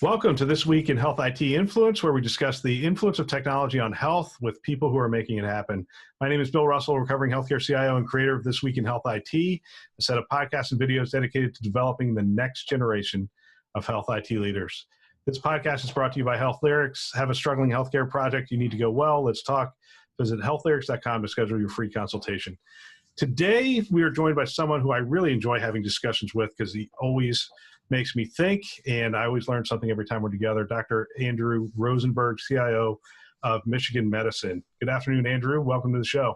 Welcome to This Week in Health IT Influence, where we discuss the influence of technology on health with people who are making it happen. My name is Bill Russell, recovering healthcare CIO and creator of This Week in Health IT, a set of podcasts and videos dedicated to developing the next generation of health IT leaders. This podcast is brought to you by Health Lyrics. Have a struggling healthcare project you need to go well? Let's talk. Visit healthlyrics.com to schedule your free consultation. Today, we are joined by someone who I really enjoy having discussions with because he always makes me think, and I always learn something every time we're together. Dr. Andrew Rosenberg, CIO of Michigan Medicine. Good afternoon, Andrew. Welcome to the show.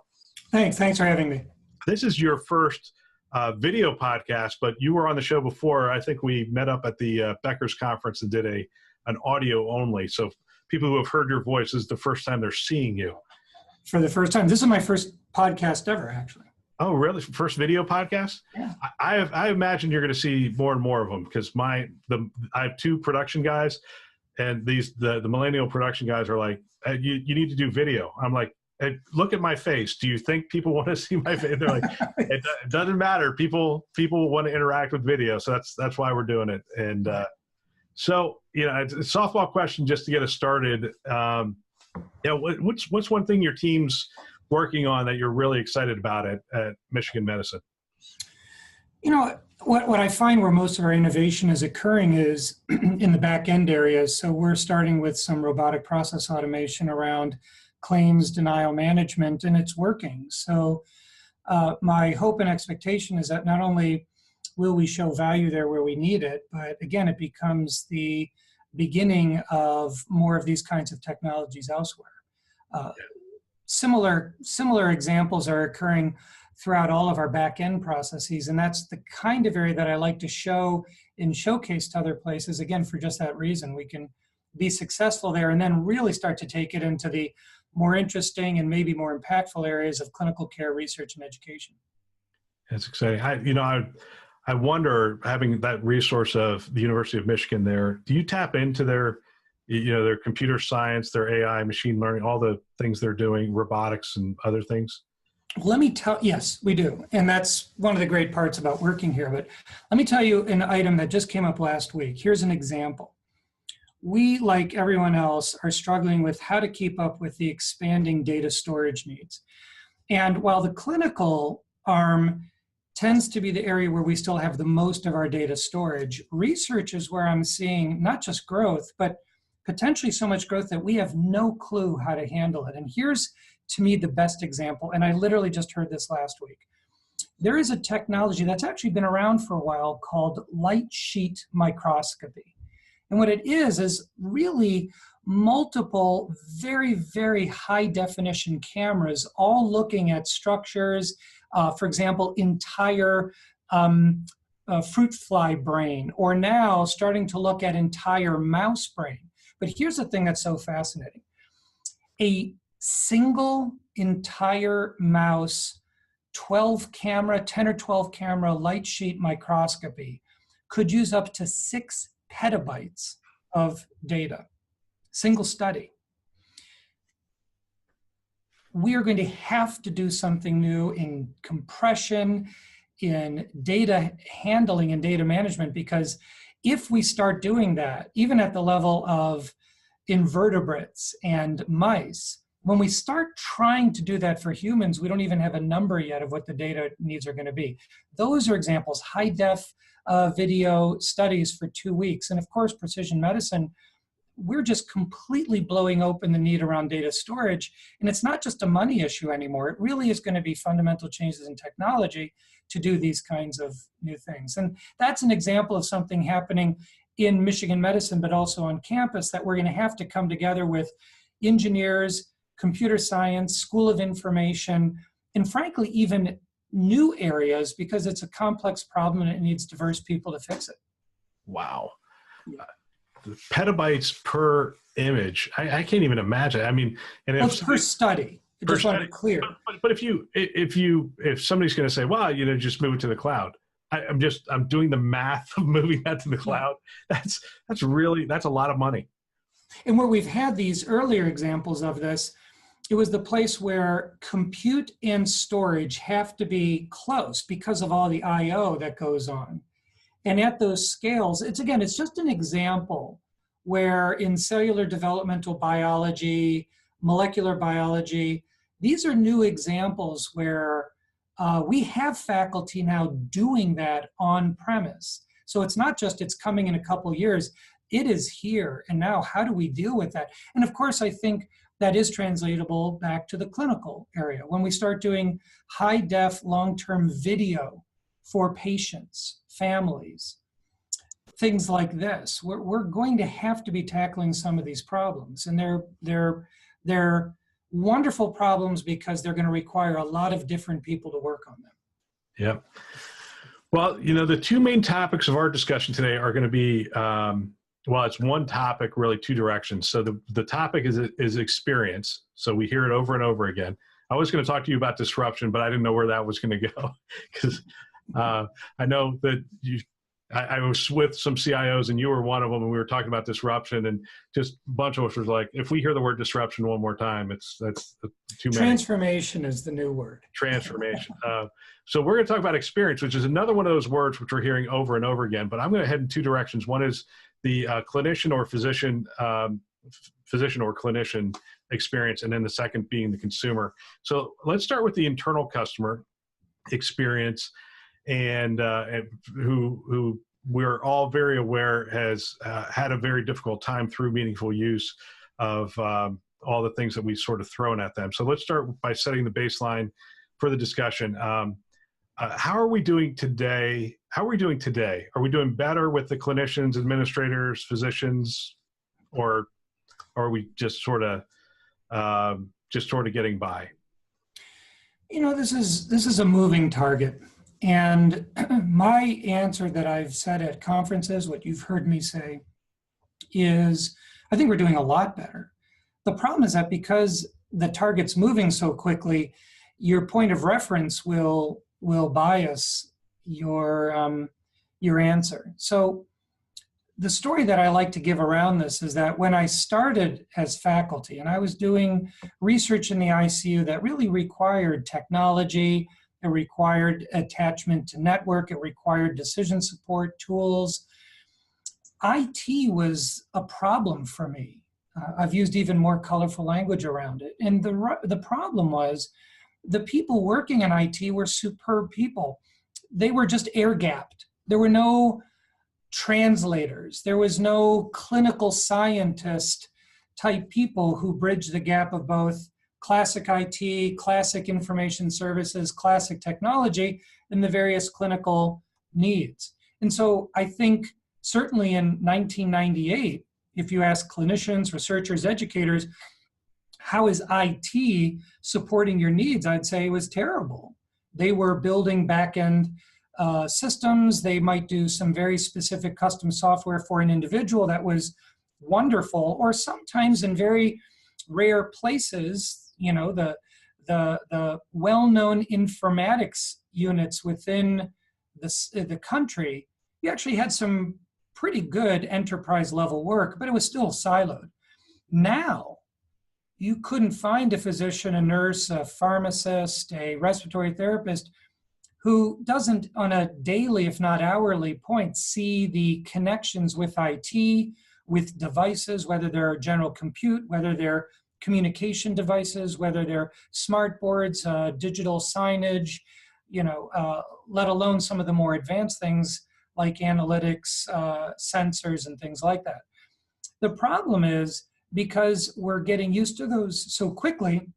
Thanks for having me. This is your first video podcast, but you were on the show before. I think we met up at the Becker's conference and did an audio only. So people who have heard your voice, this is the first time they're seeing you. For the first time. This is my first podcast ever, actually. Oh, really? First video podcast? Yeah. I imagine you're going to see more and more of them because I have two production guys, and the millennial production guys are like, you need to do video. I'm like, hey, look at my face. Do you think people want to see my face? They're like, it doesn't matter. People want to interact with video, so that's why we're doing it. And so it's a softball question just to get us started. What's one thing your team's working on that you're really excited about at Michigan Medicine? What I find where most of our innovation is occurring is in the back end areas. So we're starting with some robotic process automation around claims denial management, and it's working. So my hope and expectation is that not only will we show value there where we need it, but again, it becomes the beginning of more of these kinds of technologies elsewhere. Similar examples are occurring throughout all of our back-end processes, and that's the kind of area that I like to show and showcase to other places, again, for just that reason. We can be successful there and then really start to take it into the more interesting and maybe more impactful areas of clinical care, research, and education. That's exciting. I wonder, having that resource of the University of Michigan there, do you tap into their computer science, their AI, machine learning, all the things they're doing, robotics and other things? Yes, we do. And that's one of the great parts about working here. But let me tell you an item that just came up last week. Here's an example. We, like everyone else, are struggling with how to keep up with the expanding data storage needs. And while the clinical arm tends to be the area where we still have the most of our data storage, research is where I'm seeing not just growth, but potentially so much growth that we have no clue how to handle it. And here's, to me, the best example, and I literally just heard this last week. There is a technology that's actually been around for a while called light sheet microscopy. And what it is really multiple, very, very high definition cameras, all looking at structures, for example, entire fruit fly brain, or now starting to look at entire mouse brain. But here's the thing that's so fascinating. A single entire mouse 10 or 12 camera light sheet microscopy could use up to 6 petabytes of data. Single study. We are going to have to do something new in compression, in data handling and data management, because if we start doing that, even at the level of invertebrates and mice, when we start trying to do that for humans, we don't even have a number yet of what the data needs are going to be. Those are examples, high-def video studies for 2 weeks. And of course, precision medicine, we're just completely blowing open the need around data storage. And it's not just a money issue anymore. It really is going to be fundamental changes in technology to do these kinds of new things. And that's an example of something happening in Michigan Medicine, but also on campus, that we're going to have to come together with engineers, computer science, School of Information, and frankly, even new areas, because it's a complex problem and it needs diverse people to fix it. Wow. Petabytes per image. I can't even imagine. I mean, and well, it's per study. I just want to be clear. But if somebody's going to say, well, just move it to the cloud. I'm doing the math of moving that to the cloud. That's a lot of money. And where we've had these earlier examples of this, it was the place where compute and storage have to be close because of all the I/O that goes on. And at those scales, it's just an example where in cellular developmental biology, molecular biology, these are new examples where we have faculty now doing that on premise. So it's not just it's coming in a couple years, it is here. And now how do we deal with that? And of course, I think that is translatable back to the clinical area. When we start doing high-def long-term video for patients, families, things like this, we're going to have to be tackling some of these problems. And they're wonderful problems because they're going to require a lot of different people to work on them. Yep. Well, the two main topics of our discussion today are going to be, well, it's one topic, really two directions. So the topic is experience. So we hear it over and over again. I was going to talk to you about disruption, but I didn't know where that was going to go because I know that I was with some CIOs and you were one of them, and we were talking about disruption, and just a bunch of us was like, if we hear the word disruption one more time, that's too many. Transformation is the new word. Transformation. So we're going to talk about experience, which is another one of those words which we're hearing over and over again, but I'm going to head in two directions. One is the clinician or physician or clinician experience, and then the second being the consumer. So let's start with the internal customer experience, and who we're all very aware has had a very difficult time through meaningful use of all the things that we've sort of thrown at them. So let's start by setting the baseline for the discussion. How are we doing today? Are we doing better with the clinicians, administrators, physicians, or are we just sort of getting by? This is a moving target. And my answer that I've said at conferences, what you've heard me say, is I think we're doing a lot better. The problem is that because the target's moving so quickly, your point of reference will bias your answer. So the story that I like to give around this is that when I started as faculty and I was doing research in the ICU that really required technology, it required attachment to network, it required decision support tools, IT was a problem for me. I've used even more colorful language around it. And the problem was the people working in IT were superb people. They were just air-gapped. There were no translators. There was no clinical scientist type people who bridged the gap of both classic IT, classic information services, classic technology, and the various clinical needs. And so I think certainly in 1998, if you ask clinicians, researchers, educators, how is IT supporting your needs? I'd say it was terrible. They were building back-end systems. They might do some very specific custom software for an individual that was wonderful, or sometimes in very rare places, the well-known informatics units within the country, you actually had some pretty good enterprise level work, but it was still siloed. Now, you couldn't find a physician, a nurse, a pharmacist, a respiratory therapist who doesn't on a daily, if not hourly point, see the connections with IT, with devices, whether they're general compute, whether they're communication devices, whether they're smart boards, digital signage, let alone some of the more advanced things like analytics, sensors, and things like that. The problem is because we're getting used to those so quickly,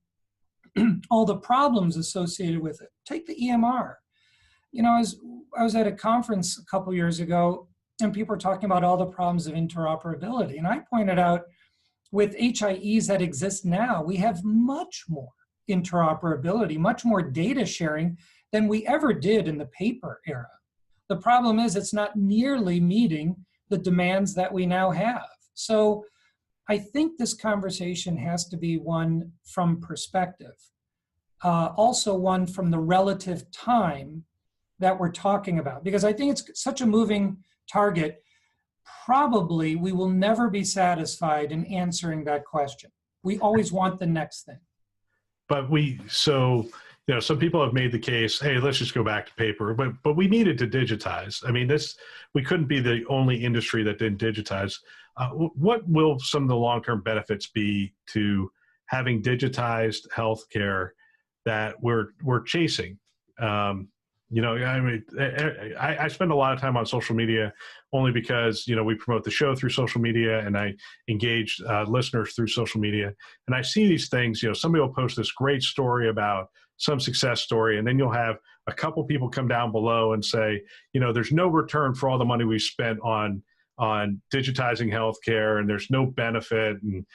all the problems associated with it. Take the EMR. I was at a conference a couple years ago, and people were talking about all the problems of interoperability. And I pointed out, with HIEs that exist now, we have much more interoperability, much more data sharing than we ever did in the paper era. The problem is it's not nearly meeting the demands that we now have. So I think this conversation has to be one from perspective, also one from the relative time that we're talking about, because I think it's such a moving target. Probably we will never be satisfied in answering that question. We always want the next thing. But some people have made the case, hey, let's just go back to paper, but we needed to digitize. I mean, we couldn't be the only industry that didn't digitize. What will some of the long-term benefits be to having digitized healthcare that we're chasing? I mean, I spend a lot of time on social media only because, we promote the show through social media, and I engage listeners through social media. And I see these things, somebody will post this great story about some success story, and then you'll have a couple people come down below and say, there's no return for all the money we spent on digitizing healthcare, and there's no benefit, and,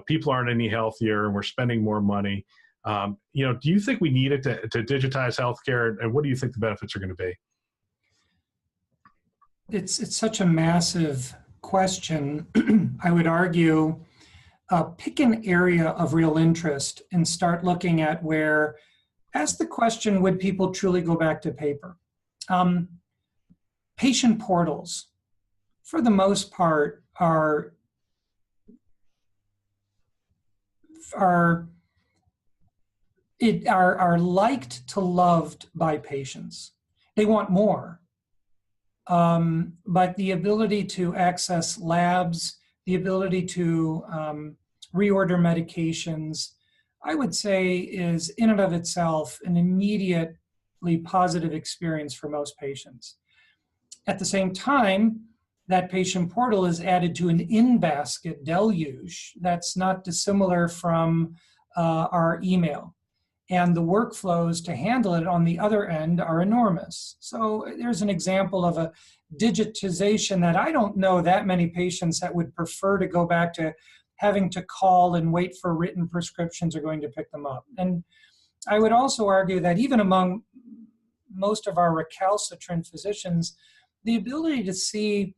people aren't any healthier, and we're spending more money. Do you think we need it to digitize healthcare, and what do you think the benefits are going to be? It's such a massive question. I would argue, pick an area of real interest and start looking at ask the question, would people truly go back to paper? Patient portals, for the most part, are liked to loved by patients. They want more. But the ability to access labs, the ability to reorder medications, I would say is in and of itself an immediately positive experience for most patients. At the same time, that patient portal is added to an in-basket deluge that's not dissimilar from our email. And the workflows to handle it on the other end are enormous. So there's an example of a digitization that I don't know that many patients that would prefer to go back to having to call and wait for written prescriptions are going to pick them up. And I would also argue that even among most of our recalcitrant physicians, the ability to see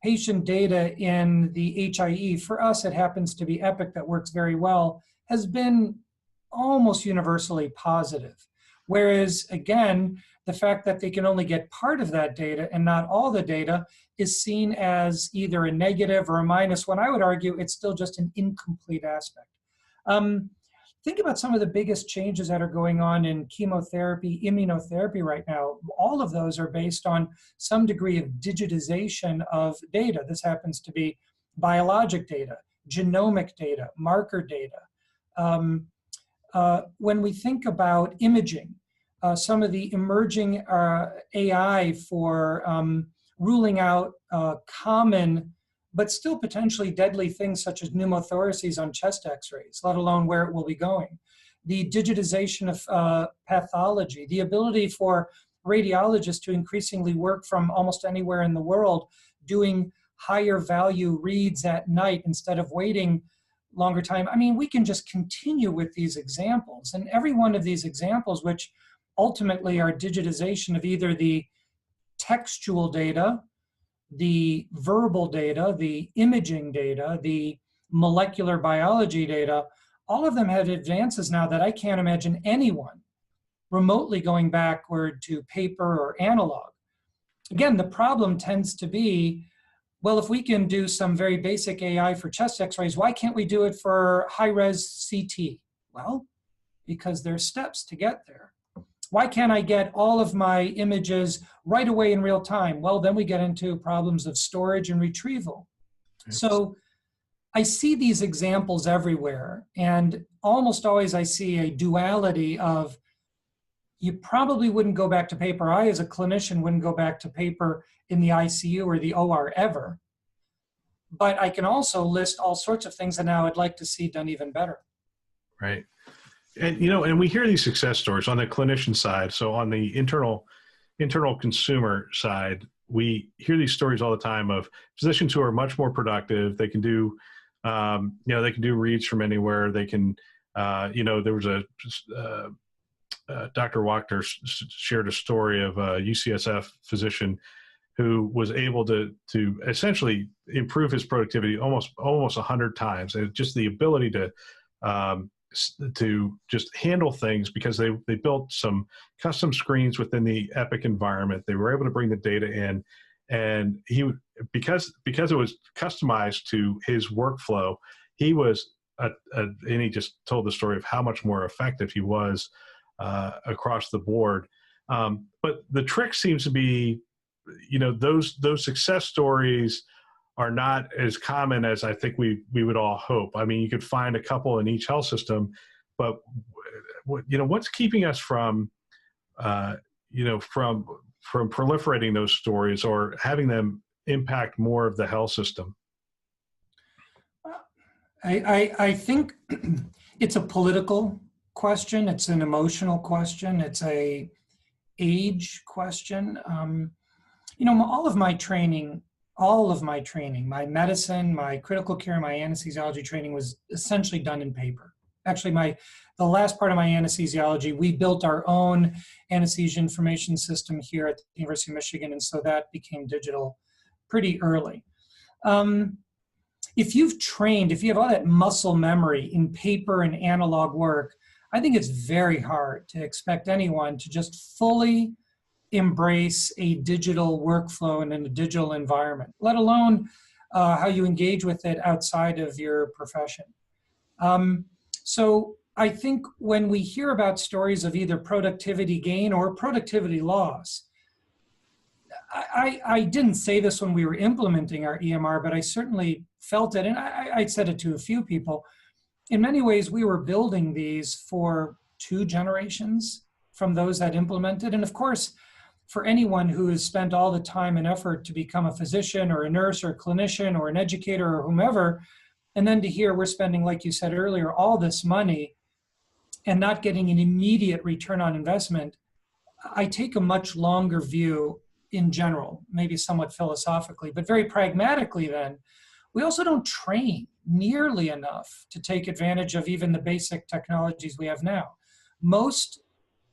patient data in the HIE, for us it happens to be Epic that works very well, has been almost universally positive. Whereas, again, the fact that they can only get part of that data and not all the data is seen as either a negative or a minus, when I would argue it's still just an incomplete aspect. Think about some of the biggest changes that are going on in chemotherapy, immunotherapy right now. All of those are based on some degree of digitization of data. This happens to be biologic data, genomic data, marker data. When we think about imaging, some of the emerging AI for ruling out common but still potentially deadly things such as pneumothoraces on chest x-rays, let alone where it will be going. The digitization of pathology, the ability for radiologists to increasingly work from almost anywhere in the world, doing higher value reads at night instead of waiting longer time. I mean, we can just continue with these examples, and every one of these examples, which ultimately are digitization of either the textual data, the verbal data, the imaging data, the molecular biology data, all of them have advances now that I can't imagine anyone remotely going backward to paper or analog. Again, the problem tends to be, well, if we can do some very basic AI for chest x-rays, why can't we do it for high-res CT? Well, because there's steps to get there. Why can't I get all of my images right away in real time? Well, then we get into problems of storage and retrieval. Yes. So I see these examples everywhere, and almost always I see a duality of, you probably wouldn't go back to paper. I, as a clinician, wouldn't go back to paper in the ICU or the OR ever. But I can also list all sorts of things that now I'd like to see done even better. Right. And, and we hear these success stories on the clinician side. So on the internal consumer side, we hear these stories all the time of physicians who are much more productive. They can do, they can do reads from anywhere. They can, there was Dr. Wachter shared a story of a UCSF physician who was able to essentially improve his productivity almost 100 times. And just the ability to just handle things because they built some custom screens within the Epic environment. They were able to bring the data in, and because it was customized to his workflow, he was and he just told the story of how much more effective he was across the board. But the trick seems to be, those success stories are not as common as I think we would all hope. I mean, you could find a couple in each health system, but what's keeping us from from proliferating those stories or having them impact more of the health system? I think it's a political question. It's an emotional question. It's a age question. All of my training, my medicine, my critical care, my anesthesiology training was essentially done in paper. Actually, the last part of my anesthesiology, we built our own anesthesia information system here at the University of Michigan, and so that became digital pretty early. If you have all that muscle memory in paper and analog work, I think it's very hard to expect anyone to just fully embrace a digital workflow and in a digital environment, let alone how you engage with it outside of your profession. So I think when we hear about stories of either productivity gain or productivity loss, I didn't say this when we were implementing our EMR, but I certainly felt it, and I said it to a few people. In many ways, we were building these for 2 generations from those that implemented. And of course, for anyone who has spent all the time and effort to become a physician or a nurse or a clinician or an educator or whomever, and then to hear we're spending, like you said earlier, all this money and not getting an immediate return on investment, I take a much longer view in general, maybe somewhat philosophically, but very pragmatically then. We also don't train nearly enough to take advantage of even the basic technologies we have now. Most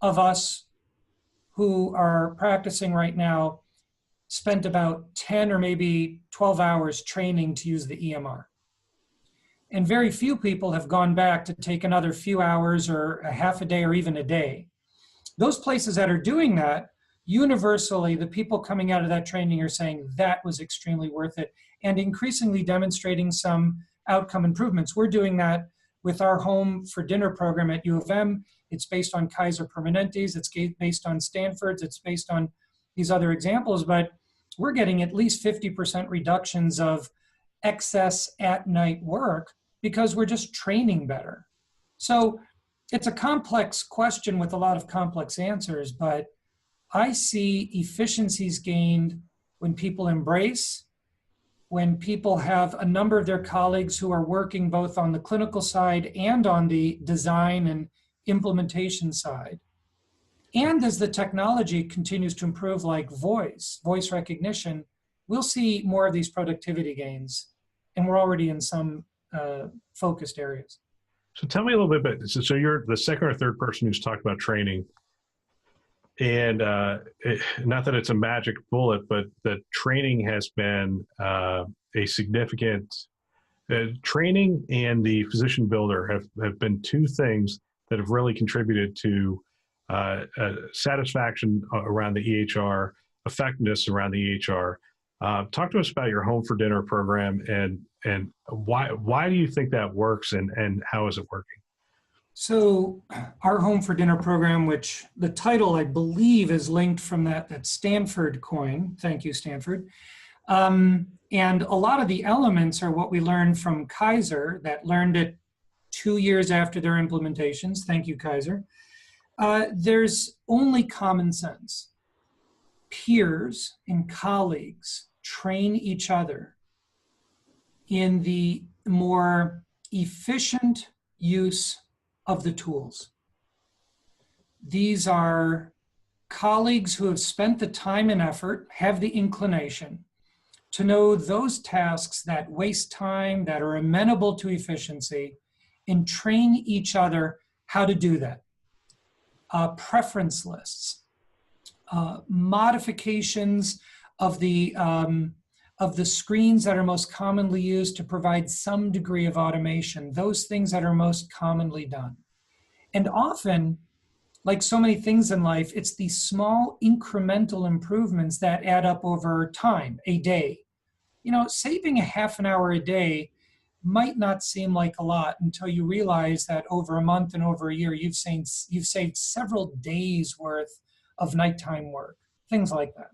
of us who are practicing right now spent about 10 or maybe 12 hours training to use the EMR. And very few people have gone back to take another few hours or a half a day or even a day. Those places that are doing that, universally, the people coming out of that training are saying that was extremely worth it and increasingly demonstrating some outcome improvements. We're doing that with our Home for Dinner program at U of M. It's based on Kaiser Permanente's, it's based on Stanford's, it's based on these other examples, but we're getting at least 50% reductions of excess at-night work because we're just training better. So it's a complex question with a lot of complex answers, but I see efficiencies gained when people embrace, when people have a number of their colleagues who are working both on the clinical side and on the design and implementation side. And as the technology continues to improve, like voice recognition, we'll see more of these productivity gains. And we're already in some focused areas. So tell me a little bit, so you're the second or third person who's talked about training. And not that it's a magic bullet, but the training has been a significant, training and the physician builder have been 2 things that have really contributed to satisfaction around the EHR, effectiveness around the EHR. Talk to us about your Home for Dinner program and why do you think that works and how is it working? So our Home for Dinner program, which the title I believe is linked from that Stanford coin. Thank you, Stanford. And a lot of the elements are what we learned from Kaiser that learned it 2 years after their implementations. Thank you, Kaiser. There's only common sense. Peers and colleagues train each other in the more efficient use of the tools. These are colleagues who have spent the time and effort, have the inclination to know those tasks that waste time, that are amenable to efficiency, and train each other how to do that. Preference lists, modifications of the screens that are most commonly used to provide some degree of automation, those things that are most commonly done. And often, like so many things in life, it's these small incremental improvements that add up over time, a day. Saving a half an hour a day might not seem like a lot until you realize that over a month and over a year, you've saved several days worth of nighttime work, things like that.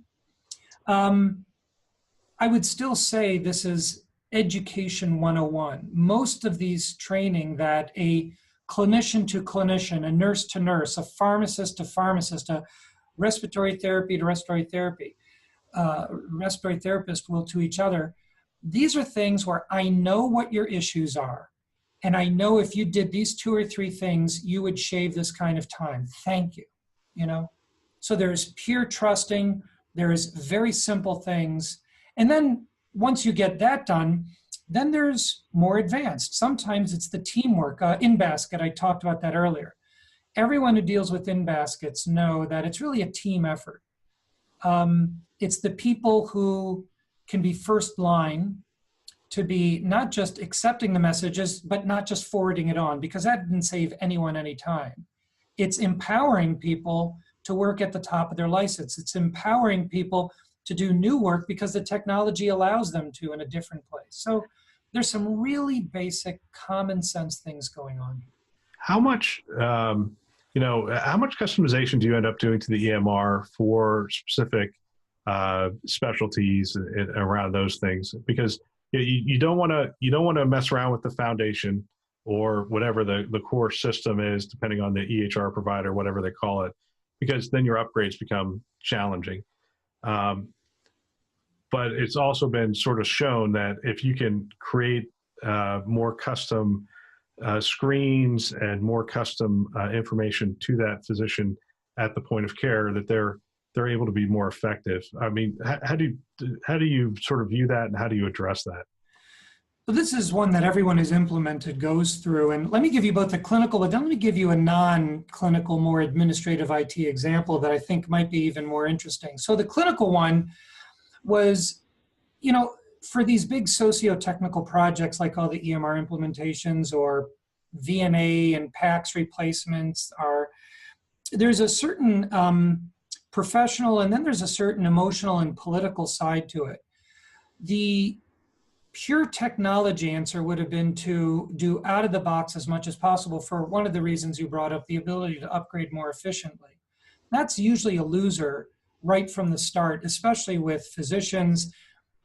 I would still say this is education 101. Most of these training that a clinician to clinician, a nurse to nurse, a pharmacist to pharmacist, a respiratory therapy to respiratory therapy, respiratory therapist will to each other. These are things where I know what your issues are. And I know if you did these 2 or 3 things, you would shave this kind of time. Thank you. You know? So there's peer trusting, there's very simple things. And then once you get that done, then there's more advanced. Sometimes it's the teamwork. In basket, I talked about that earlier. Everyone who deals with in baskets know that it's really a team effort. It's the people who can be first line to be not just accepting the messages, but not just forwarding it on, because that didn't save anyone any time. It's empowering people to work at the top of their license. It's empowering people to do new work because the technology allows them to in a different place. So there's some really basic common sense things going on here. How much, how much customization do you end up doing to the EMR for specific specialties around those things? Because you don't want to mess around with the foundation or whatever the core system is, depending on the EHR provider, whatever they call it, because then your upgrades become challenging. But it's also been sort of shown that if you can create more custom screens and more custom information to that physician at the point of care, that they're able to be more effective. I mean, how do you sort of view that, and how do you address that? Well, this is one that everyone who's implemented goes through. And let me give you both the clinical, but then let me give you a non-clinical, more administrative IT example that I think might be even more interesting. So the clinical one was, for these big socio-technical projects like all the EMR implementations or VNA and PACS replacements, there's a certain professional, and then there's a certain emotional and political side to it. The pure technology answer would have been to do out of the box as much as possible, for one of the reasons you brought up, the ability to upgrade more efficiently. That's usually a loser right from the start, especially with physicians,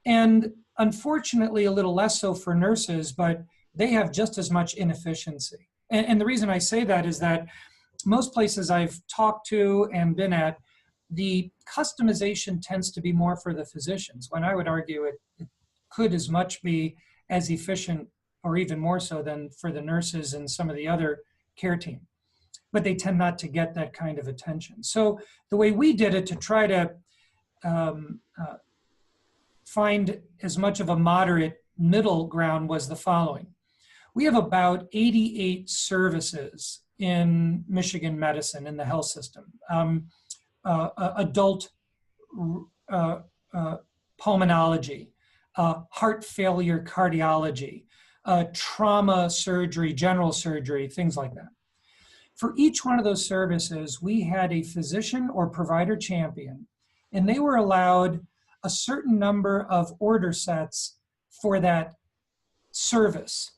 and unfortunately a little less so for nurses, but they have just as much inefficiency. And the reason I say that is that most places I've talked to and been at, the customization tends to be more for the physicians, when I would argue it could as much be as efficient or even more so than for the nurses and some of the other care team. But they tend not to get that kind of attention. So the way we did it to try to find as much of a moderate middle ground was the following. We have about 88 services in Michigan Medicine, in the health system. Adult pulmonology, heart failure cardiology, trauma surgery, general surgery, things like that. For each one of those services, we had a physician or provider champion, and they were allowed a certain number of order sets for that service.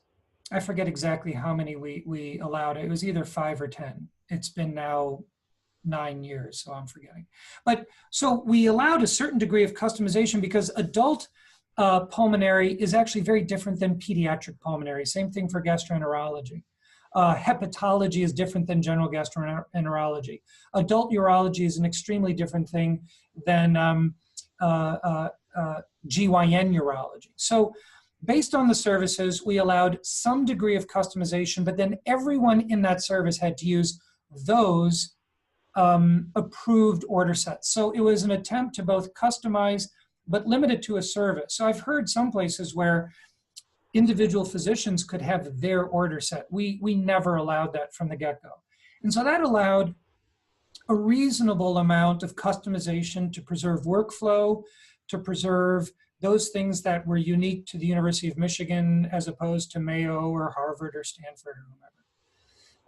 I forget exactly how many we allowed. It was either 5 or 10. It's been now 9 years, so I'm forgetting. But so we allowed a certain degree of customization because adult pulmonary is actually very different than pediatric pulmonary. Same thing for gastroenterology. Hepatology is different than general gastroenterology. Adult urology is an extremely different thing than GYN urology. So based on the services, we allowed some degree of customization, but then everyone in that service had to use those approved order sets. So it was an attempt to both customize, but limit it to a service. So I've heard some places where individual physicians could have their order set. We never allowed that from the get-go. And so that allowed a reasonable amount of customization to preserve workflow, to preserve those things that were unique to the University of Michigan as opposed to Mayo or Harvard or Stanford or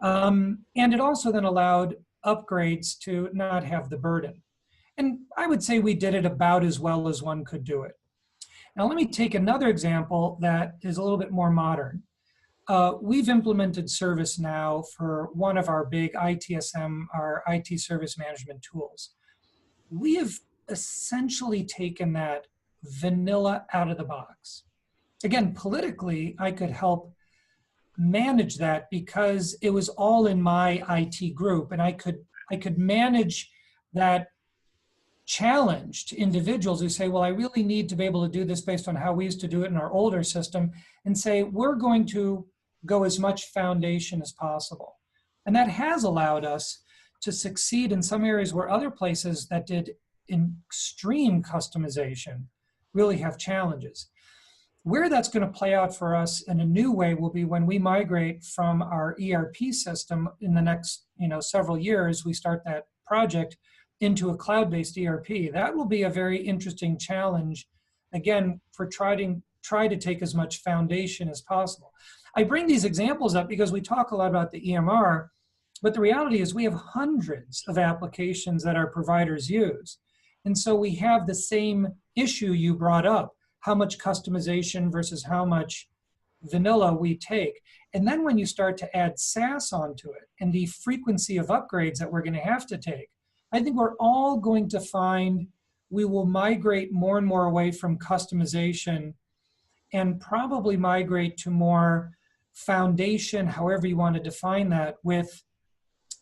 whomever. And it also then allowed upgrades to not have the burden. And I would say we did it about as well as one could do it. Now let me take another example that is a little bit more modern. We've implemented ServiceNow for one of our big ITSM, our IT service management tools. We have essentially taken that vanilla out of the box. Again, politically, I could help manage that because it was all in my IT group, and I could manage that challenge to individuals who say, well, I really need to be able to do this based on how we used to do it in our older system, and say, we're going to go as much foundation as possible. And that has allowed us to succeed in some areas where other places that did extreme customization really have challenges. Where that's going to play out for us in a new way will be when we migrate from our ERP system in the next several years. We start that project into a cloud-based ERP. That will be a very interesting challenge, again, for try to take as much foundation as possible. I bring these examples up because we talk a lot about the EMR, but the reality is we have hundreds of applications that our providers use. And so we have the same issue you brought up, how much customization versus how much vanilla we take. And then when you start to add SaaS onto it and the frequency of upgrades that we're going to have to take, I think we're all going to find we will migrate more and more away from customization and probably migrate to more foundation, however you want to define that, with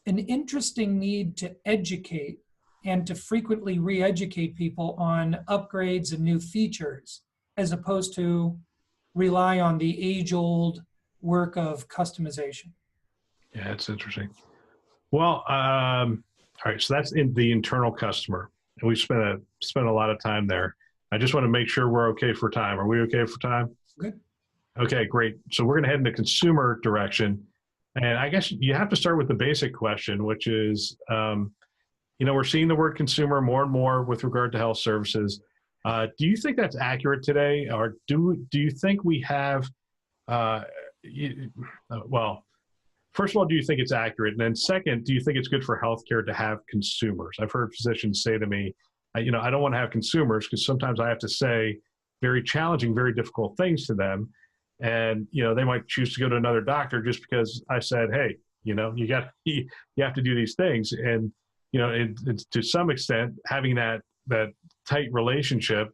an interesting need to educate and to frequently re-educate people on upgrades and new features, as opposed to rely on the age-old work of customization. Yeah, it's interesting. Well, all right, so that's in the internal customer, and we spent a lot of time there. I just want to make sure we're okay for time. Are we okay for time? Good. Okay, great. So we're going to head in the consumer direction, and I guess you have to start with the basic question, which is, we're seeing the word consumer more and more with regard to health services. Do you think that's accurate today, or do you think we have? Well, first of all, do you think it's accurate? And then second, do you think it's good for healthcare to have consumers? I've heard physicians say to me, I don't want to have consumers because sometimes I have to say very challenging, very difficult things to them. And, they might choose to go to another doctor just because I said, hey, you have to do these things. And, to some extent, having that tight relationship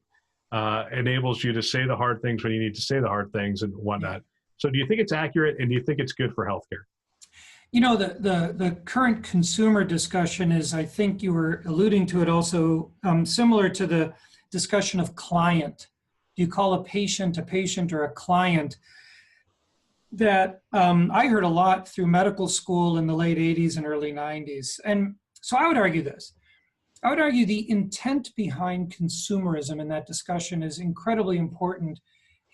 enables you to say the hard things when you need to say the hard things and whatnot. So do you think it's accurate, and do you think it's good for healthcare? The current consumer discussion is, I think you were alluding to it also, similar to the discussion of client. Do you call a patient or a client? That I heard a lot through medical school in the late 80s and early 90s. And so I would argue this. I would argue the intent behind consumerism in that discussion is incredibly important.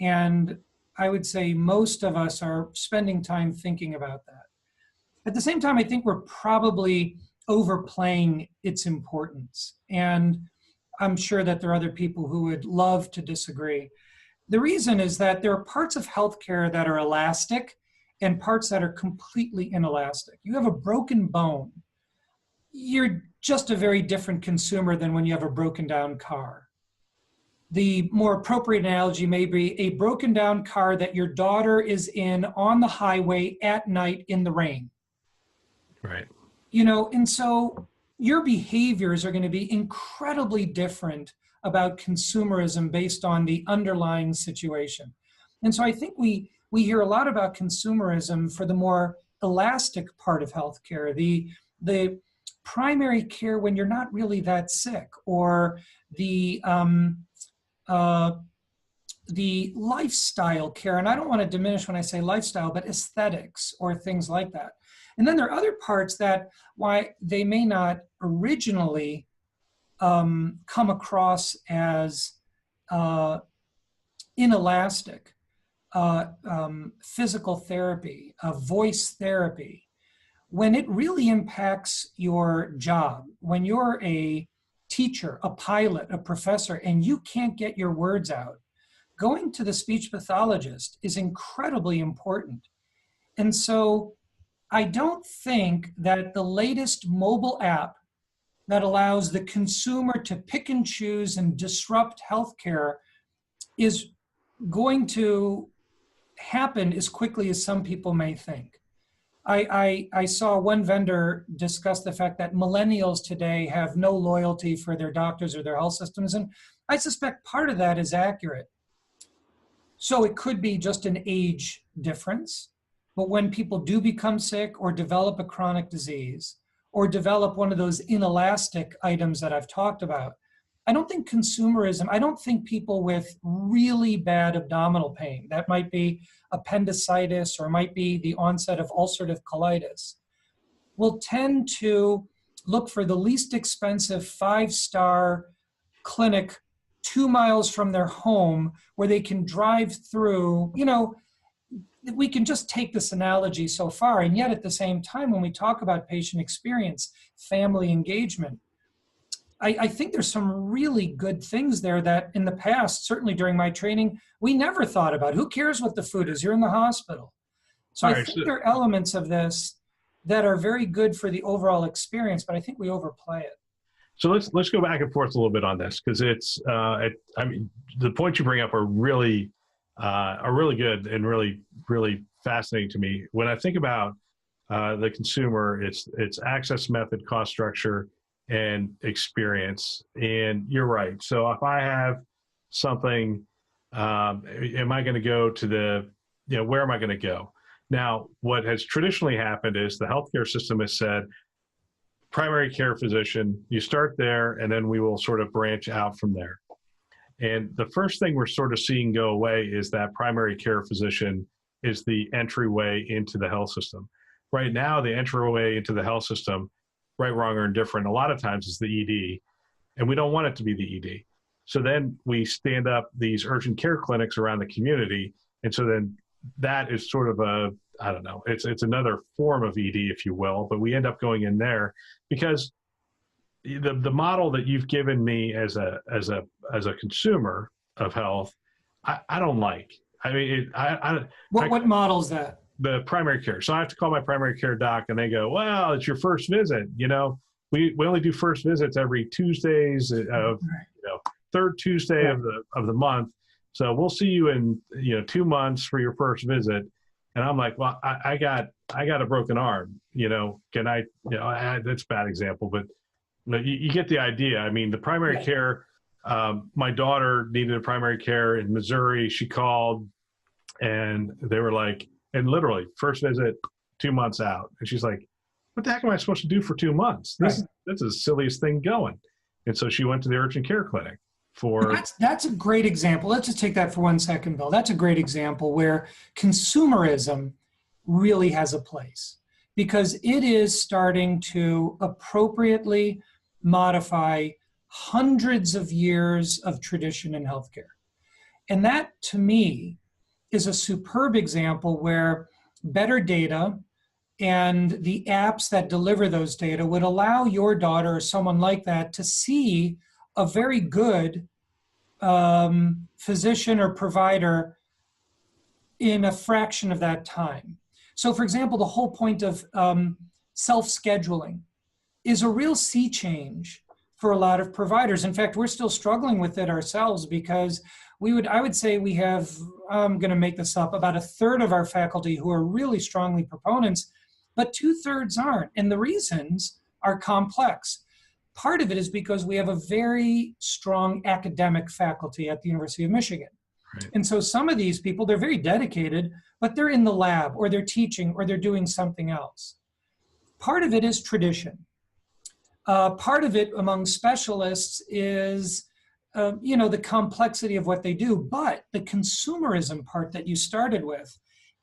And I would say most of us are spending time thinking about that. At the same time, I think we're probably overplaying its importance. And I'm sure that there are other people who would love to disagree. The reason is that there are parts of healthcare that are elastic and parts that are completely inelastic. You have a broken bone, you're just a very different consumer than when you have a broken down car. The more appropriate analogy may be a broken down car that your daughter is in on the highway at night in the rain. Right. And so your behaviors are going to be incredibly different about consumerism based on the underlying situation. And so I think we hear a lot about consumerism for the more elastic part of healthcare, the primary care when you're not really that sick, or the lifestyle care. And I don't want to diminish when I say lifestyle, but aesthetics or things like that. And then there are other parts that, why they may not originally come across as inelastic, physical therapy, voice therapy, when it really impacts your job, when you're a teacher, a pilot, a professor, and you can't get your words out, going to the speech pathologist is incredibly important. And so I don't think that the latest mobile app that allows the consumer to pick and choose and disrupt healthcare is going to happen as quickly as some people may think. I saw one vendor discuss the fact that millennials today have no loyalty for their doctors or their health systems. And I suspect part of that is accurate. So it could be just an age difference, but when people do become sick or develop a chronic disease or develop one of those inelastic items that I've talked about, I don't think consumerism, I don't think people with really bad abdominal pain, that might be appendicitis or might be the onset of ulcerative colitis, will tend to look for the least expensive 5-star clinic 2 miles from their home where they can drive through. We can just take this analogy so far, and yet at the same time, when we talk about patient experience, family engagement, I think there's some really good things there that in the past, certainly during my training, we never thought about. Who cares what the food is? You're in the hospital. So I think there are elements of this that are very good for the overall experience, but I think we overplay it. So let's go back and forth a little bit on this, because the points you bring up are really good and really fascinating to me. When I think about the consumer, it's access, method, cost structure, and experience. And you're right. So if I have something, am I going to go to where am I going to go? Now, what has traditionally happened is the healthcare system has said, primary care physician, you start there, and then we will sort of branch out from there. And the first thing we're sort of seeing go away is that primary care physician is the entryway into the health system. Right now, the entryway into the health system, right, wrong, or indifferent, a lot of times is the ED, and we don't want it to be the ED. So then we stand up these urgent care clinics around the community, and so then that is sort of it's another form of ED, if you will, but we end up going in there because the model that you've given me as a consumer of health, I don't like. I mean, what model is that? The primary care. So I have to call my primary care doc, and they go, "Well, it's your first visit. We only do first visits every Tuesdays of third Tuesday of the month. So we'll see you in 2 months for your first visit." And I'm like, "Well, I got a broken arm. Can I? That's a bad example, but you get the idea. I mean, the primary care. My daughter needed a primary care in Missouri. She called, and they were like, and literally first visit 2 months out, and she's like, "What the heck am I supposed to do for 2 months? That's the silliest thing going." And so she went to the urgent care clinic for. That's a great example. Let's just take that for 1 second, Bill. That's a great example where consumerism really has a place, because it is starting to appropriately modify hundreds of years of tradition in healthcare. And that, to me, is a superb example where better data and the apps that deliver those data would allow your daughter or someone like that to see a very good physician or provider in a fraction of that time. So, for example, the whole point of self-scheduling is a real sea change for a lot of providers. In fact, we're still struggling with it ourselves because I would say we have, I'm going to make this up, about 1/3 of our faculty who are really strongly proponents, but 2/3 aren't. And the reasons are complex. Part of it is because we have a very strong academic faculty at the University of Michigan. Right. And so some of these people, they're very dedicated, but they're in the lab or they're teaching or they're doing something else. Part of it is tradition. Part of it among specialists is the complexity of what they do, but the consumerism part that you started with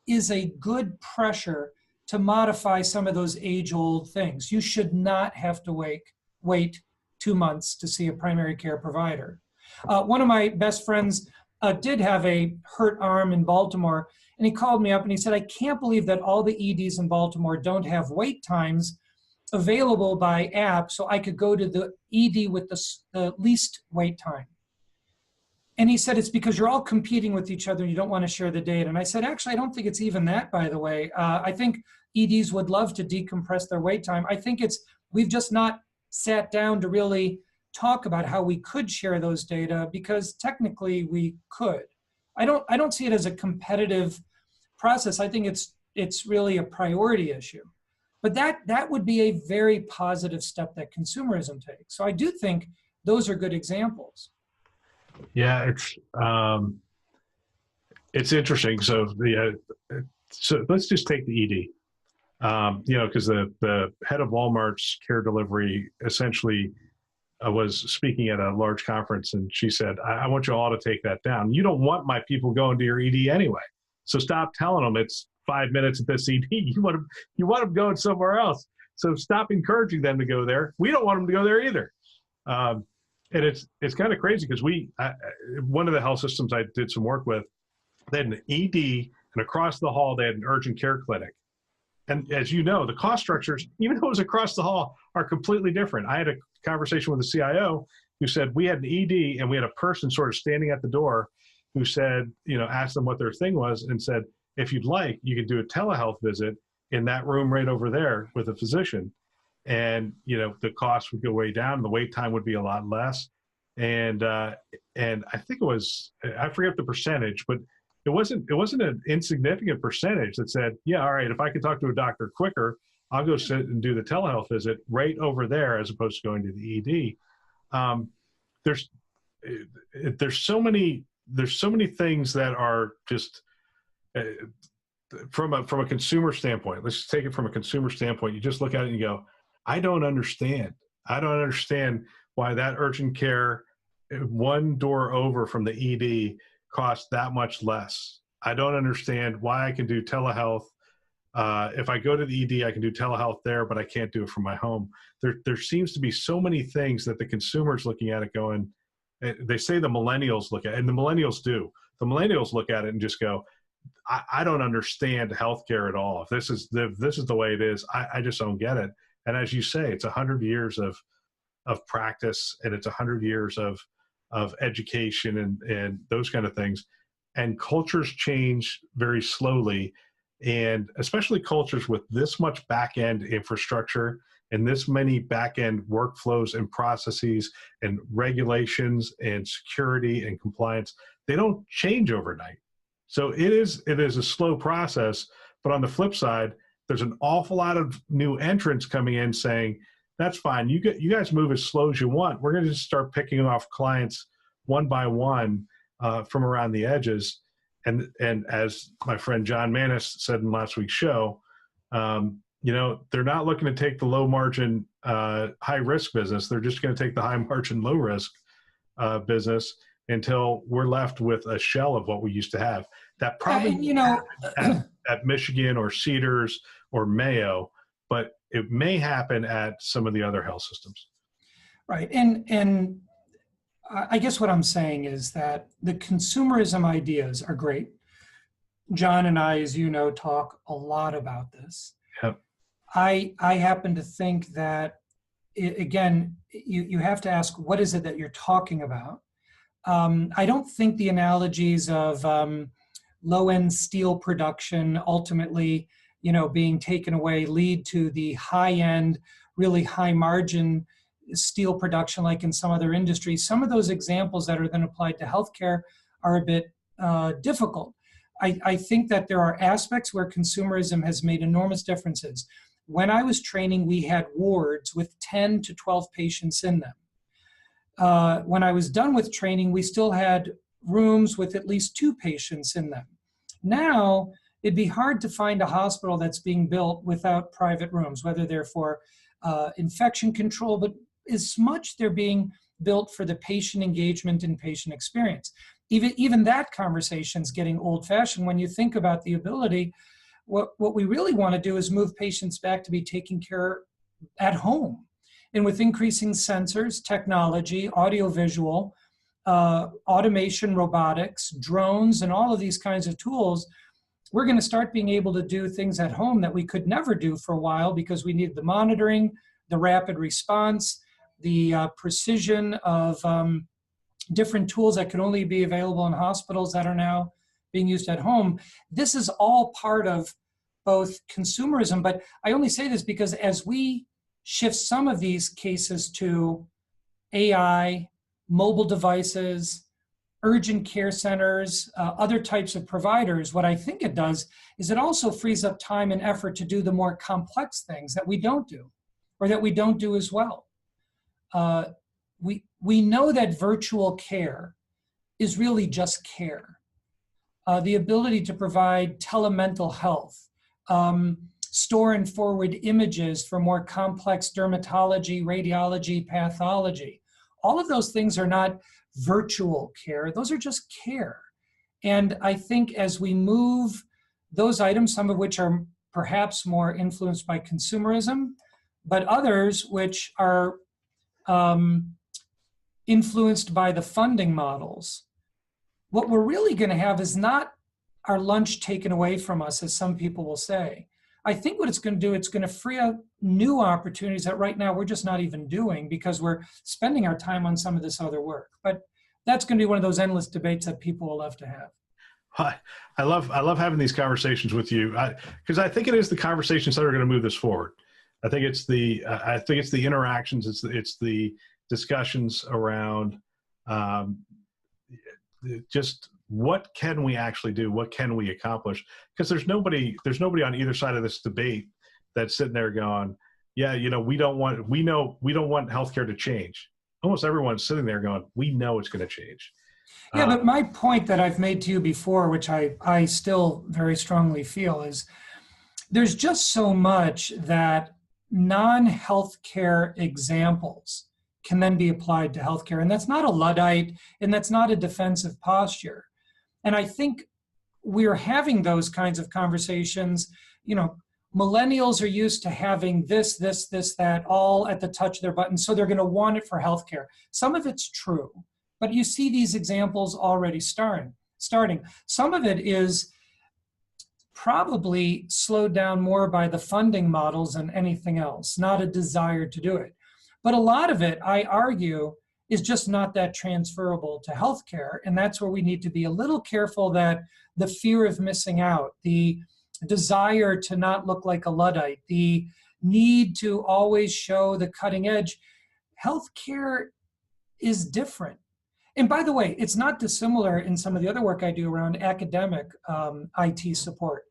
is a good pressure to modify some of those age-old things. You should not have to wait 2 months to see a primary care provider. One of my best friends did have a hurt arm in Baltimore, and he called me up and he said, "I can't believe that all the EDs in Baltimore don't have wait times available by app so I could go to the ED with the least wait time." And he said, "It's because you're all competing with each other and you don't want to share the data." And I said, "Actually, I don't think it's even that, by the way. I think EDs would love to decompress their wait time. I think we've just not sat down to really talk about how we could share those data, because technically we could." I don't see it as a competitive process. I think it's really a priority issue. But that would be a very positive step that consumerism takes. So I do think those are good examples. Yeah, it's interesting. So let's just take the ED. Because the head of Walmart's care delivery essentially was speaking at a large conference, and she said, I want you all to take that down. You don't want my people going to your ED anyway. So stop telling them it's 5 minutes at this ED. You want them going somewhere else. So stop encouraging them to go there. We don't want them to go there either. And it's kind of crazy because one of the health systems I did some work with, they had an ED, and across the hall, they had an urgent care clinic. And as you know, the cost structures, even though it was across the hall, are completely different. I had a conversation with the CIO who said we had an ED and we had a person sort of standing at the door who said, asked them what their thing was and said, if you'd like, you could do a telehealth visit in that room right over there with a physician. And, the cost would go way down, the wait time would be a lot less. And I think I forget the percentage, but it wasn't an insignificant percentage that said, yeah, all right, if I can talk to a doctor quicker, I'll go sit and do the telehealth visit right over there as opposed to going to the ED. There's so many things that are just from a consumer standpoint. Let's just take it from a consumer standpoint. You just look at it and you go, I don't understand why that urgent care one door over from the ED costs that much less. I don't understand why I can do telehealth. If I go to the ED, I can do telehealth there, but I can't do it from my home. There seems to be so many things that the consumer's looking at it going, they say the millennials look at it, and the millennials do. The millennials look at it and just go, I don't understand healthcare at all. If this is the way it is, I just don't get it. And as you say, it's 100 years of practice, and it's 100 years of education and those kind of things. And cultures change very slowly, and especially cultures with this much back-end infrastructure and this many back-end workflows and processes and regulations and security and compliance, they don't change overnight. So it is a slow process. But on the flip side, there's an awful lot of new entrants coming in saying, that's fine. You guys move as slow as you want. We're going to just start picking off clients one by one from around the edges. And as my friend John Manis said in last week's show, they're not looking to take the low margin, high risk business. They're just going to take the high margin, low risk business until we're left with a shell of what we used to have. That probably at Michigan or Cedars or Mayo, but it may happen at some of the other health systems. Right. And I guess what I'm saying is that the consumerism ideas are great. John and I, as you know, talk a lot about this. Yep. I happen to think that, you have to ask, what is it that you're talking about? I don't think the analogies of low-end steel production ultimately, being taken away lead to the high-end, really high-margin steel production like in some other industries. Some of those examples that are then applied to healthcare are a bit difficult. I think that there are aspects where consumerism has made enormous differences. When I was training, we had wards with 10 to 12 patients in them. When I was done with training, we still had rooms with at least 2 patients in them. Now, it'd be hard to find a hospital that's being built without private rooms, whether they're for infection control, but as much they're being built for the patient engagement and patient experience. Even that conversation is getting old-fashioned when you think about the ability. What we really want to do is move patients back to be taken care at home. And with increasing sensors, technology, audiovisual, automation, robotics, drones, and all of these kinds of tools, we're going to start being able to do things at home that we could never do for a while because we need the monitoring, the rapid response, the precision of different tools that could only be available in hospitals that are now being used at home. This is all part of both consumerism, but I only say this because as we shift some of these cases to AI, mobile devices, urgent care centers, other types of providers, what I think it does is it also frees up time and effort to do the more complex things that we don't do, or that we don't do as well. We know that virtual care is really just care. The ability to provide telemental health, store and forward images for more complex dermatology, radiology, pathology. All of those things are not virtual care. Those are just care. And I think as we move those items, some of which are perhaps more influenced by consumerism, but others which are influenced by the funding models, what we're really going to have is not our lunch taken away from us, as some people will say. I think what it's going to do, it's going to free up new opportunities that right now we're just not even doing because we're spending our time on some of this other work. But that's going to be one of those endless debates that people will love to have. I love having these conversations with you because I think it is the conversations that are going to move this forward. I think it's the interactions, it's the discussions around just what can we actually do, what can we accomplish? Because there's nobody on either side of this debate that's sitting there going, yeah, we don't want healthcare to change. Almost everyone's sitting there going, we know it's going to change. Yeah, but my point that I've made to you before, which I still very strongly feel, is there's just so much that non-healthcare examples can then be applied to healthcare. And that's not a Luddite, and that's not a defensive posture. And I think we're having those kinds of conversations. Millennials are used to having this, that, all at the touch of their button, so they're going to want it for healthcare. Some of it's true, but you see these examples already starting. Some of it is probably slowed down more by the funding models than anything else, not a desire to do it. But a lot of it, I argue, is just not that transferable to healthcare. And that's where we need to be a little careful that the fear of missing out, the desire to not look like a Luddite, the need to always show the cutting edge, healthcare is different. And by the way, it's not dissimilar in some of the other work I do around academic IT support.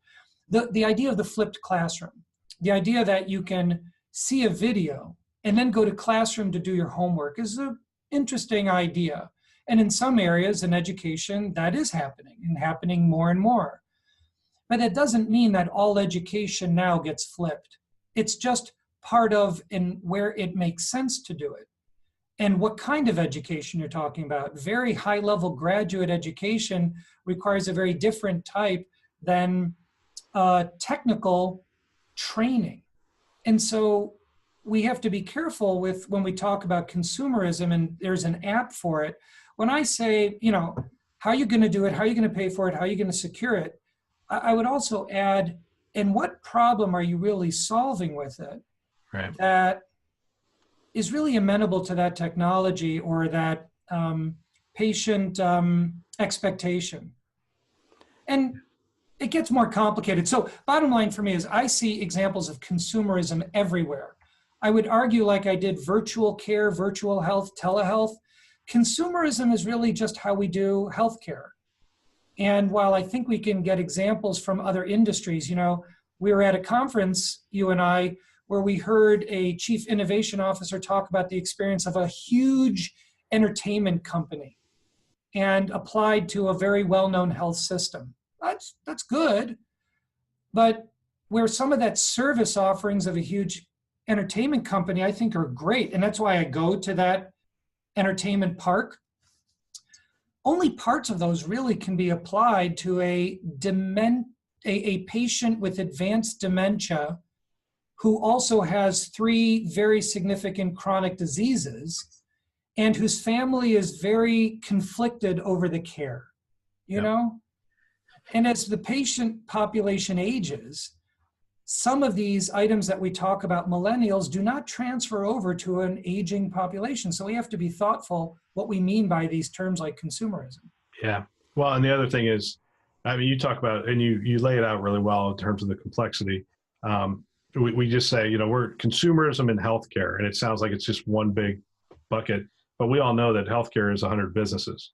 The idea of the flipped classroom, the idea that you can see a video and then go to classroom to do your homework is an interesting idea. And in some areas in education, that is happening and happening more and more. But that doesn't mean that all education now gets flipped. It's just part of and where it makes sense to do it. And what kind of education you're talking about. Very high-level graduate education requires a very different type than technical training. And so we have to be careful with when we talk about consumerism, and there's an app for it. When I say, how are you going to do it? How are you going to pay for it? How are you going to secure it? I would also add, and what problem are you really solving with it? Right. That is really amenable to that technology or that patient expectation. And it gets more complicated. So bottom line for me is I see examples of consumerism everywhere. I would argue, like I did virtual care, virtual health, telehealth, consumerism is really just how we do healthcare. And while I think we can get examples from other industries, we were at a conference, you and I, where we heard a chief innovation officer talk about the experience of a huge entertainment company and applied to a very well-known health system. That's good. But where some of that service offerings of a huge entertainment company, I think are great. And that's why I go to that entertainment park. Only parts of those really can be applied to a patient with advanced dementia who also has 3 very significant chronic diseases and whose family is very conflicted over the care, you know? And as the patient population ages, some of these items that we talk about, millennials, do not transfer over to an aging population. So we have to be thoughtful what we mean by these terms like consumerism. Yeah. Well, and the other thing is, you talk about, and you lay it out really well in terms of the complexity. We just say, we're consumerism in healthcare, and it sounds like it's just one big bucket, but we all know that healthcare is 100 businesses.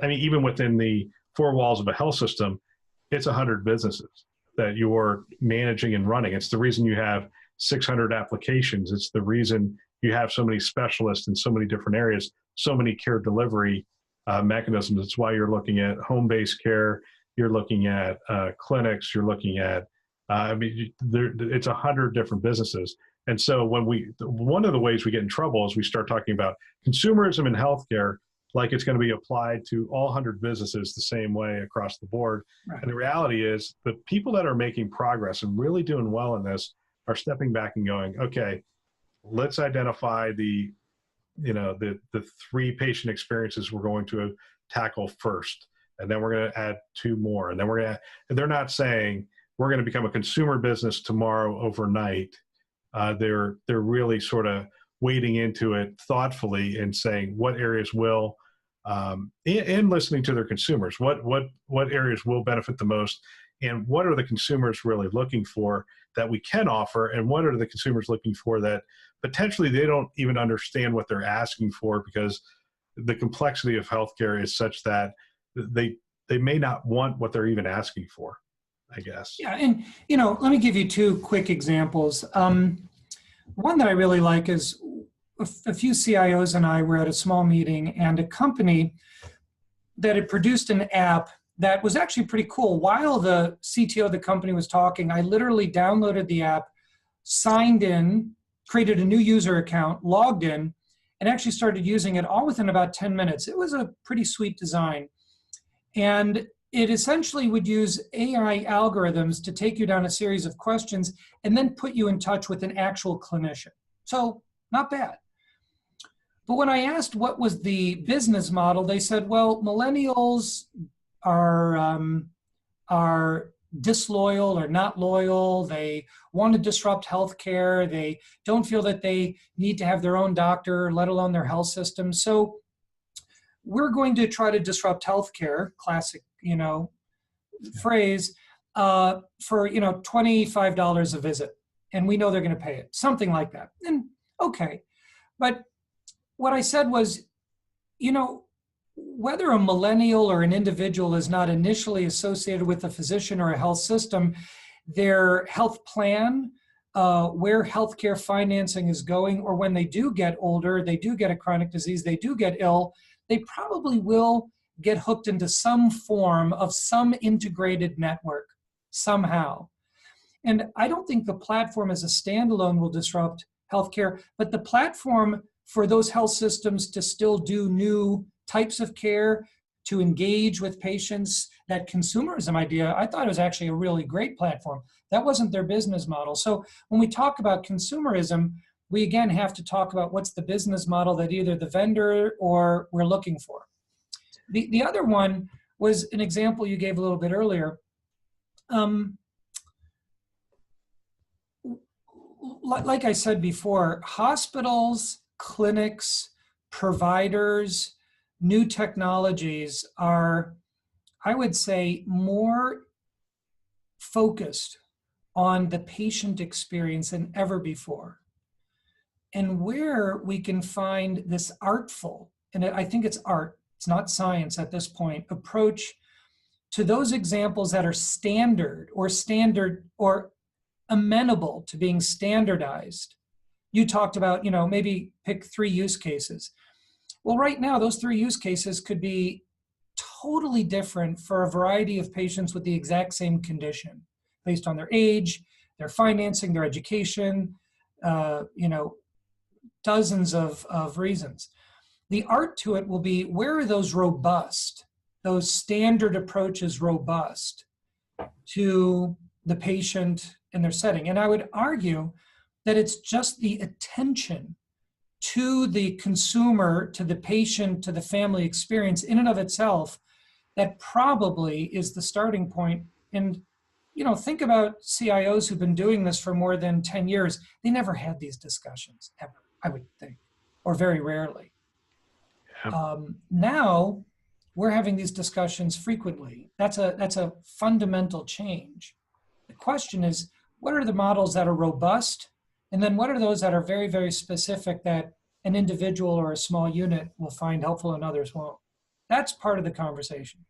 Even within the 4 walls of a health system, it's 100 businesses that you're managing and running. It's the reason you have 600 applications. It's the reason you have so many specialists in so many different areas, so many care delivery mechanisms. It's why you're looking at home-based care, you're looking at clinics, you're looking at, it's 100 different businesses. And so one of the ways we get in trouble is we start talking about consumerism in healthcare like it's going to be applied to all 100 businesses the same way across the board. Right. And the reality is the people that are making progress and really doing well in this are stepping back and going, okay, let's identify the 3 patient experiences we're going to tackle first. And then we're going to add 2 more. And then and they're not saying we're going to become a consumer business tomorrow overnight. They're really sort of wading into it thoughtfully and saying what areas will, and listening to their consumers, what areas will benefit the most, and what are the consumers really looking for that we can offer, and what are the consumers looking for that potentially they don't even understand what they're asking for, because the complexity of healthcare is such that they may not want what they're even asking for, I guess. Yeah, and let me give you 2 quick examples. One that I really like is a few CIOs and I were at a small meeting, and a company that had produced an app that was actually pretty cool. While the CTO of the company was talking, I literally downloaded the app, signed in, created a new user account, logged in, and actually started using it all within about 10 minutes. It was a pretty sweet design. And it essentially would use AI algorithms to take you down a series of questions and then put you in touch with an actual clinician. So not bad. But when I asked what was the business model, they said, well, millennials are disloyal or not loyal. They want to disrupt healthcare. They don't feel that they need to have their own doctor, let alone their health system. So we're going to try to disrupt healthcare, classic, phrase, for, $25 a visit. And we know they're going to pay it, something like that. And okay. But what I said was, whether a millennial or an individual is not initially associated with a physician or a health system, their health plan, where healthcare financing is going, or when they do get older, they do get a chronic disease, they do get ill, they probably will get hooked into some form of some integrated network somehow. And I don't think the platform as a standalone will disrupt healthcare, but the platform for those health systems to still do new types of care, to engage with patients, that consumerism idea, I thought it was actually a really great platform. That wasn't their business model. So when we talk about consumerism, we again have to talk about what's the business model that either the vendor or we're looking for. The other one was an example you gave a little bit earlier. Like I said before, hospitals, clinics, providers, new technologies are, I would say, more focused on the patient experience than ever before. And where we can find this artful, and I think it's art, it's not science at this point, approach to those examples that are standard or amenable to being standardized. You talked about, maybe pick 3 use cases. Well, right now, those 3 use cases could be totally different for a variety of patients with the exact same condition, based on their age, their financing, their education, dozens of reasons. The art to it will be, where are those robust, those standard approaches robust to the patient and their setting? And I would argue that it's just the attention to the consumer, to the patient, to the family experience in and of itself that probably is the starting point. And, think about CIOs who've been doing this for more than 10 years. They never had these discussions ever, I would think, or very rarely. Yeah. Now we're having these discussions frequently. That's a fundamental change. The question is, what are the models that are robust? And then what are those that are very, very specific that an individual or a small unit will find helpful and others won't? That's part of the conversation.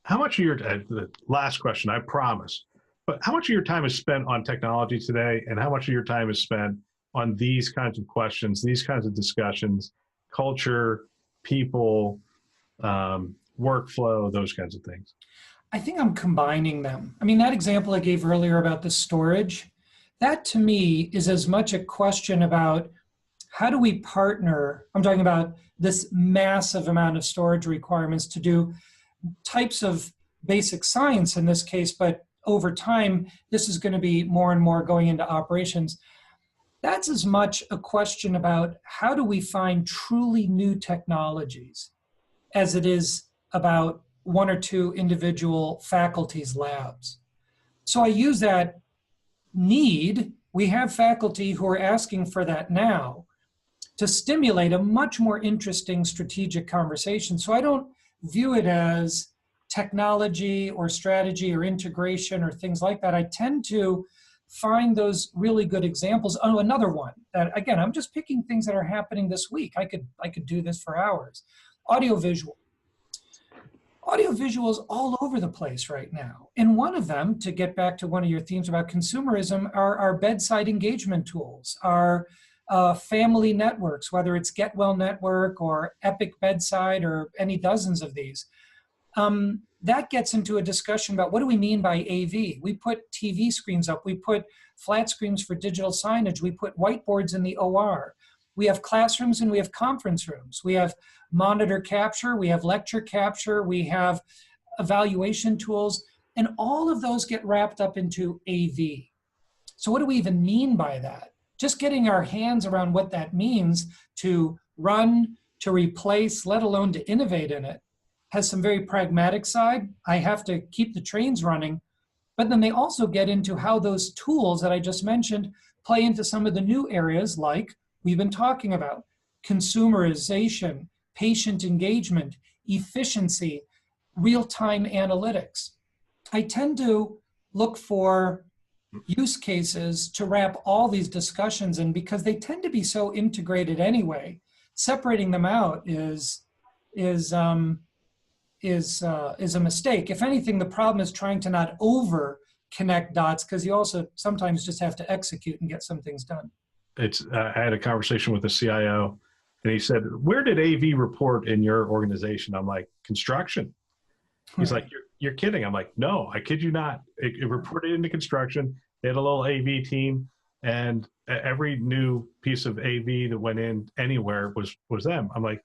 How much of your, the last question, I promise, but how much of your time is spent on technology today, and how much of your time is spent on these kinds of questions, these kinds of discussions, culture, people, workflow, those kinds of things? I think I'm combining them. I mean, that example I gave earlier about the storage, that to me is as much a question about how do we partner? I'm talking about this massive amount of storage requirements to do types of basic science in this case, but over time, this is going to be more and more going into operations. That's as much a question about how do we find truly new technologies as it is about one or two individual faculty's labs. So I use that need. We have faculty who are asking for that now to stimulate a much more interesting strategic conversation. So I don't view it as technology or strategy or integration or things like that. I tend to find those really good examples. Oh, another one that, again, I'm just picking things that are happening this week. I could do this for hours. Audiovisual. Audiovisual is all over the place right now. And one of them, to get back to one of your themes about consumerism, are our bedside engagement tools, our family networks, whether it's Get Well Network or Epic Bedside or any dozens of these. That gets into a discussion about what do we mean by AV? We put TV screens up, we put flat screens for digital signage, we put whiteboards in the OR. We have classrooms and we have conference rooms. We have monitor capture, we have lecture capture, we have evaluation tools, and all of those get wrapped up into AV. So what do we even mean by that? Just getting our hands around what that means to run, to replace, let alone to innovate in it, has some very pragmatic side. I have to keep the trains running, but then they also get into how those tools that I just mentioned play into some of the new areas like we've been talking about: consumerization, patient engagement, efficiency, real-time analytics. I tend to look for use cases to wrap all these discussions in because they tend to be so integrated anyway. Separating them out is a mistake. If anything, the problem is trying to not over connect dots because you also sometimes just have to execute and get some things done. I had a conversation with the CIO and he said, "Where did AV report in your organization?" I'm like, "Construction." He's like, you're kidding. I'm like, "No, I kid you not. It reported into construction. They had a little AV team, and every new piece of AV that went in anywhere was them." I'm like,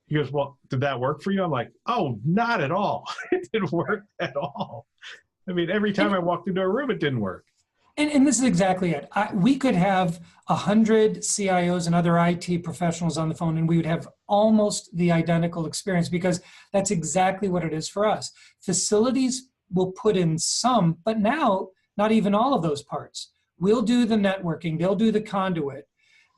he goes, "Well, did that work for you?" I'm like, "Oh, not at all. It didn't work at all. I mean, every time I walked into a room, it didn't work." And this is exactly it. We could have 100 CIOs and other IT professionals on the phone, and we would have almost the identical experience because that's exactly what it is for us. Facilities will put in some, but now not even all of those parts. We'll do the networking. They'll do the conduit.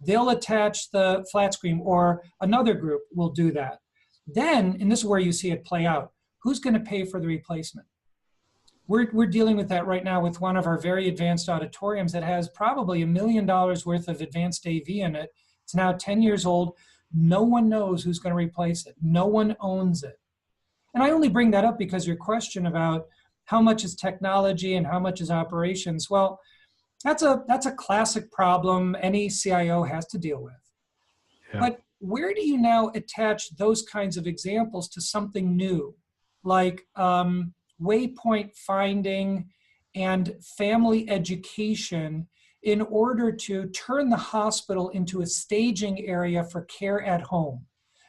They'll attach the flat screen, or another group will do that. Then, and this is where you see it play out, who's going to pay for the replacement? We're dealing with that right now with one of our very advanced auditoriums that has probably $1 million worth of advanced AV in it. It's now 10 years old. No one knows who's going to replace it. No one owns it. And I only bring that up because your question about how much is technology and how much is operations, well, that's a classic problem any CIO has to deal with. Yeah. But where do you now attach those kinds of examples to something new, like waypoint finding and family education in order to turn the hospital into a staging area for care at home?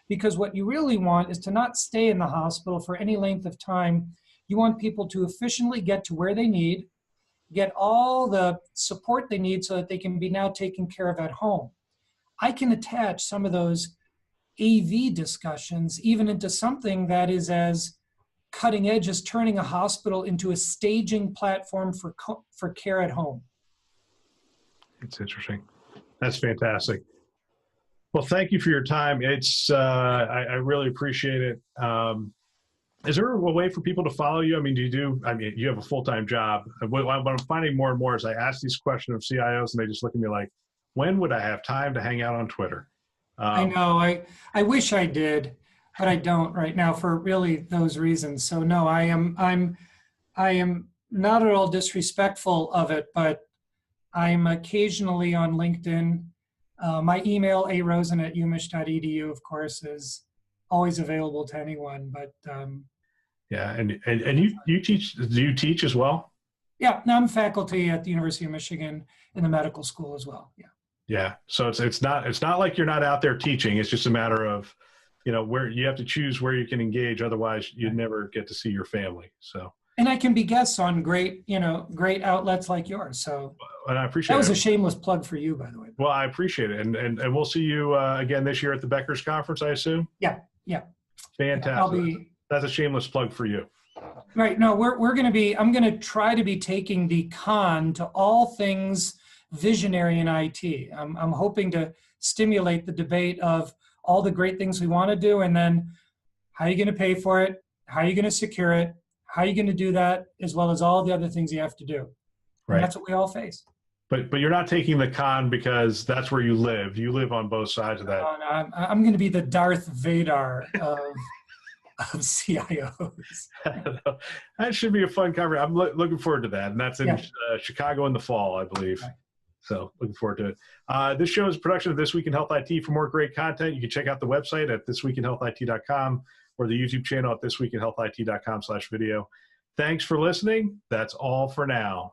Because what you really want is to not stay in the hospital for any length of time. You want people to efficiently get to where they need, get all the support they need so that they can be now taken care of at home. I can attach some of those AV discussions even into something that is as cutting edge as turning a hospital into a staging platform for care at home. It's interesting. That's fantastic. Well, thank you for your time. It's I really appreciate it. Is there a way for people to follow you? I mean, you have a full-time job. What I'm finding more and more is I ask these questions of CIOs and they just look at me like, when would I have time to hang out on Twitter? I know, I wish I did, but I don't right now for really those reasons. So no, I am not at all disrespectful of it, but I'm occasionally on LinkedIn. My email, arosen@umich.edu, of course, is always available to anyone. But yeah, and you teach? Do you teach as well? yeah, now I'm faculty at the University of Michigan in the medical school as well. Yeah. Yeah. So it's not like you're not out there teaching. It's just a matter of, where you have to choose where you can engage. Otherwise, you'd never get to see your family. So. And I can be guests on great outlets like yours. So. And I appreciate that was it. a shameless plug for you, by the way. Well, I appreciate it, and we'll see you again this year at the Becker's Conference, I assume. Yeah. Fantastic. That's a shameless plug for you. Right. No, I'm going to try to be taking the con to all things visionary in IT. I'm hoping to stimulate the debate of all the great things we want to do, and then how are you going to pay for it? How are you going to secure it? How are you going to do that, as well as all the other things you have to do? Right. And that's what we all face. But you're not taking the con because that's where you live. You live on both sides of that. No, I'm going to be the Darth Vader of CIOs. That should be a fun conference. I'm looking forward to that. And that's in Chicago in the fall, I believe. Right. So looking forward to it. This show is a production of This Week in Health IT. For more great content, you can check out the website at thisweekinhealthit.com or the YouTube channel at thisweekinhealthit.com/video. Thanks for listening. That's all for now.